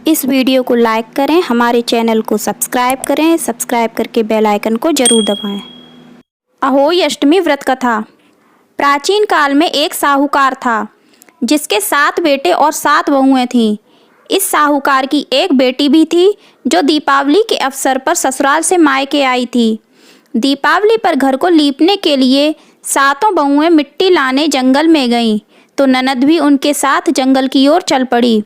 इस वीडियो को लाइक करें, हमारे चैनल को सब्सक्राइब करें, सब्सक्राइब करके बेल आइकन को जरूर दबाएं। अहोई अष्टमी व्रत कथा। प्राचीन काल में एक साहूकार था जिसके 7 बेटे और 7 बहुएं थीं। इस साहूकार की एक बेटी भी थी जो दीपावली के अवसर पर ससुराल से मायके आई थी। दीपावली पर घर को लीपने के लिए 7 बहुएं मिट्टी लाने जंगल में गईं, तो ननद भी उनके साथ जंगल की ओर चल पड़ी।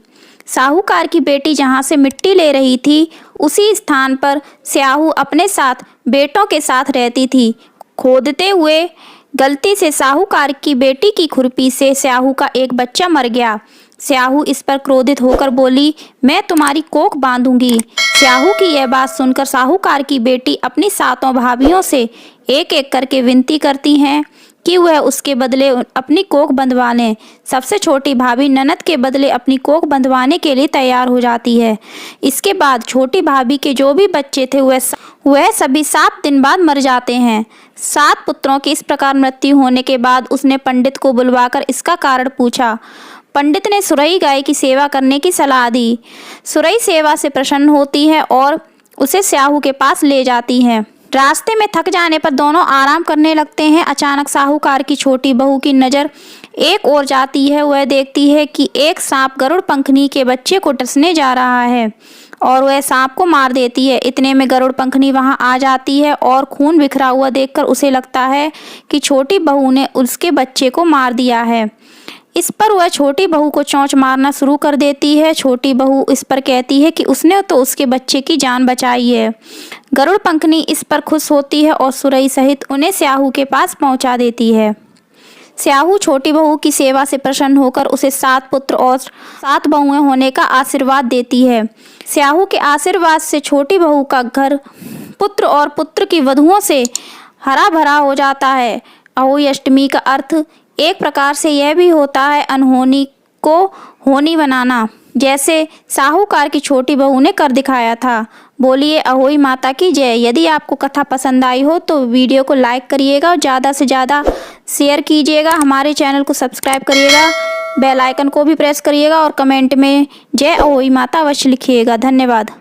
साहूकार की बेटी जहाँ से मिट्टी ले रही थी, उसी स्थान पर स्याहू अपने साथ बेटों के साथ रहती थी। खोदते हुए गलती से साहूकार की बेटी की खुरपी से स्याहू का एक बच्चा मर गया। स्याहू इस पर क्रोधित होकर बोली, मैं तुम्हारी कोख बांधूंगी। स्याहू की यह बात सुनकर साहूकार की बेटी अपनी 7 भाभियों से एक एक करके विनती करती हैं कि वह उसके बदले अपनी कोख बंधवा लें। सबसे छोटी भाभी ननद के बदले अपनी कोख बंधवाने के लिए तैयार हो जाती है। इसके बाद छोटी भाभी के जो भी बच्चे थे वह सभी 7 दिन बाद मर जाते हैं। 7 पुत्रों की इस प्रकार मृत्यु होने के बाद उसने पंडित को बुलवाकर इसका कारण पूछा। पंडित ने सुरई गाय की सेवा करने की सलाह दी। सुरई सेवा से प्रसन्न होती है और उसे स्याहू के पास ले जाती है। रास्ते में थक जाने पर दोनों आराम करने लगते हैं। अचानक साहूकार की छोटी बहू की नज़र एक ओर जाती है। वह देखती है कि एक सांप गरुड़ पंखनी के बच्चे को डसने जा रहा है और वह सांप को मार देती है। इतने में गरुड़ पंखनी वहां आ जाती है और खून बिखरा हुआ देखकर उसे लगता है कि छोटी बहू ने उसके बच्चे को मार दिया है। इस पर वह छोटी बहू को चोंच मारना शुरू कर देती है। छोटी बहू इस पर कहती है कि उसने तो उसके बच्चे की जान बचाई है। गरुड़ पंखनी इस पर खुश होती है और सुरई सहित उन्हें स्याहू के पास पहुंचा देती है। स्याहू छोटी बहू की सेवा से प्रसन्न होकर उसे 7 पुत्र और 7 बहुएं होने का आशीर्वाद देती है। स्याहू के आशीर्वाद से छोटी बहू का घर पुत्र और पुत्र की वधुओं से हरा भरा हो जाता है। अहोई अष्टमी का अर्थ एक प्रकार से यह भी होता है अनहोनी को होनी बनाना, जैसे साहूकार की छोटी बहू ने कर दिखाया था। बोलिए अहोई माता की जय। यदि आपको कथा पसंद आई हो तो वीडियो को लाइक करिएगा और ज़्यादा से ज़्यादा शेयर कीजिएगा। हमारे चैनल को सब्सक्राइब करिएगा, बेल आइकन को भी प्रेस करिएगा और कमेंट में जय अहोई माता अवश्य लिखिएगा। धन्यवाद।